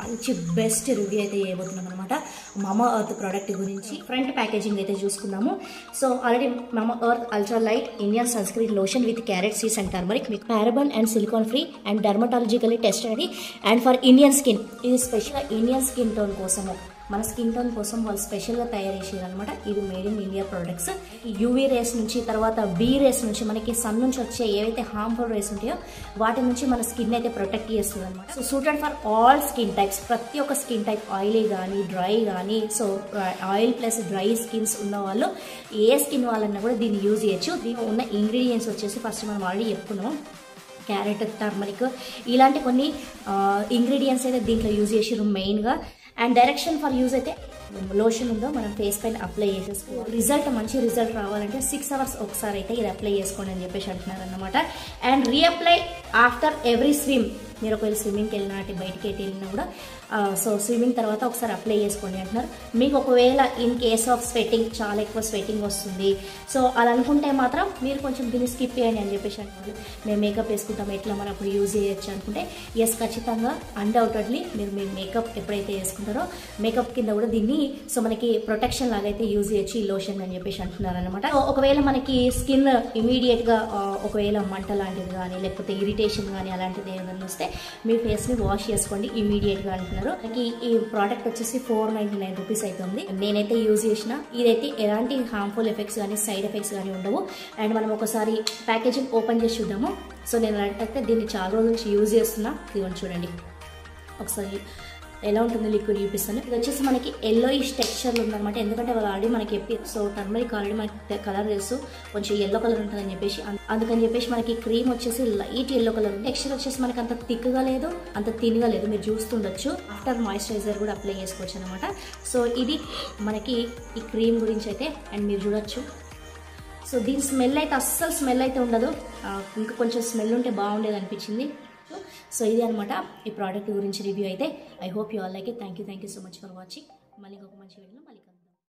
మంచి best review అయితే చేయబోతున్నాం అనమాట మామా ఎర్త్ ప్రోడక్ట్ గురించి. ఫ్రంట్ ప్యాకేజింగ్ అయితే చూసుకుందాము. So already Mamaearth ultra light Indian sunscreen lotion with carrot seeds and turmeric, మీకు paraben and silicone free and dermatologically tested and for Indian skin. ఇది స్పెషల్గా Indian skin tone కోసము, మన skin tone కోసం వాళ్ళు స్పెషల్గా తయారు చేసేది అనమాట. ఇది made in India products. UV rays నుంచి, తర్వాత బీ రేస్ నుంచి, మనకి సన్ నుంచి వచ్చే ఏవైతే హార్మ్ఫుల్ రేస్ ఉంటాయో వాటి నుంచి మన స్కిన్ అయితే ప్రొటెక్ట్ చేస్తుంది అనమాట. So suited for all skin types, ప్రతి ఒక్క స్కిన్ టైప్, ఆయిలీ కానీ డ్రై కానీ. So oil plus dry skins ఉన్న వాళ్ళు, ఏ స్కిన్ వాళ్ళన్నా కూడా దీన్ని యూజ్ చేయొచ్చు. దీని ఉన్న ఇంగ్రీడియంట్స్ వచ్చేసి ఫస్ట్ మనం ఆల్రెడీ చెప్పుకున్నాం, క్యారెట్, టర్మరిక్, ఇలాంటి కొన్ని ఇంగ్రీడియంట్స్ అయితే దీంట్లో యూజ్ చేసారు మెయిన్గా. అండ్ డైరెక్షన్ ఫర్ యూజ్ అయితే లోషన్ ఉందో మనం ఫేస్ పైన అప్లై చేసేసుకోవాలి. రిజల్ట్ మంచి రిజల్ట్ రావాలంటే 6 hours ఒకసారి అయితే ఇది అప్లై చేసుకోండి అని చెప్పేసి అంటున్నారు అనమాట. And reapply after every swim. మీరు ఒకవేళ స్విమ్మింగ్కి వెళ్ళినా బయటికి వెళ్ళినా కూడా సో స్విమ్మింగ్ తర్వాత ఒకసారి అప్లై చేసుకోండి అంటున్నారు. మీకు ఒకవేళ ఇన్ కేస్ ఆఫ్ స్వెట్టింగ్, చాలా ఎక్కువ స్వెట్టింగ్ వస్తుంది, సో అలా అనుకుంటే మాత్రం మీరు కొంచెం దీన్ని స్కిప్ చేయండి అని చెప్పేసి అంటున్నారు. మేము మేకప్ వేసుకుంటాం, ఎట్లా మనం అప్పుడు యూజ్ చేయొచ్చు అనుకుంటే ఎస్, ఖచ్చితంగా అన్డౌటెడ్లీ మీరు మేకప్ ఎప్పుడైతే వేసుకుంటారో మేకప్ కింద కూడా దీన్ని సో మనకి ప్రొటెక్షన్ లాగా అయితే యూజ్ చేయొచ్చు ఈ లోషన్ అని చెప్పేసి అంటున్నారు అనమాట. ఒకవేళ మనకి స్కిన్ ఇమీడియట్గా ఒకవేళ మంట లాంటిది కానీ లేకపోతే ఇరిటేషన్ కానీ అలాంటిది ఏదైనా వస్తే మీ ఫేస్ని వాష్ చేసుకోండి ఇమీడియట్గా అంటున్నారు. మనకి ఈ ప్రోడక్ట్ వచ్చేసి 499 రూపీస్ అవుతుంది. నేనైతే యూజ్ చేసిన, ఇదైతే ఎలాంటి హార్మ్ఫుల్ ఎఫెక్ట్స్ కానీ సైడ్ ఎఫెక్ట్స్ కానీ ఉండవు. అండ్ మనం ఒకసారి ప్యాకేజింగ్ ఓపెన్ చేసి చూద్దాము. సో నేను అయితే దీన్ని చాలా రోజుల నుంచి యూజ్ చేస్తున్నా. ఇదిగోండి చూడండి, ఒకసారి ఎలా ఉంటుంది లిక్విడ్ చూపిస్తాను. ఇది వచ్చేసి మనకి ఎల్లోయిష్ టెక్స్చర్లో ఉందన్నమాట. ఎందుకంటే వాళ్ళు ఆల్రెడీ మనకి చెప్పి, సో టర్మరిక్ ఆల్రెడీ మనకి కలర్ తెలుసు, కొంచెం ఎల్లో కలర్ ఉంటుందని చెప్పేసి, అందుకని చెప్పేసి మనకి క్రీమ్ వచ్చేసి లైట్ ఎల్లో కలర్ ఉంది. టెక్స్చర్ వచ్చేసి మనకి అంత థిక్గా లేదు, అంత థిన్గా లేదు, మీరు చూస్తుండొచ్చు. ఆఫ్టర్ మాయిశ్చరైజర్ కూడా అప్లై చేసుకోవచ్చు అనమాట. సో ఇది మనకి ఈ క్రీమ్ గురించి అయితే. అండ్ మీరు చూడొచ్చు, సో దీని స్మెల్ అయితే అస్సలు స్మెల్ అయితే ఉండదు, ఇంకా కొంచెం స్మెల్ ఉంటే బాగుండేది అనిపించింది. సో ఇది అనమాట ఈ ప్రోడక్ట్ గురించి రివ్యూ అయితే. I hope you all like it. Thank you so much for watching. మళ్ళీ ఇంకొక మంచి వీడియోలో మళ్ళీ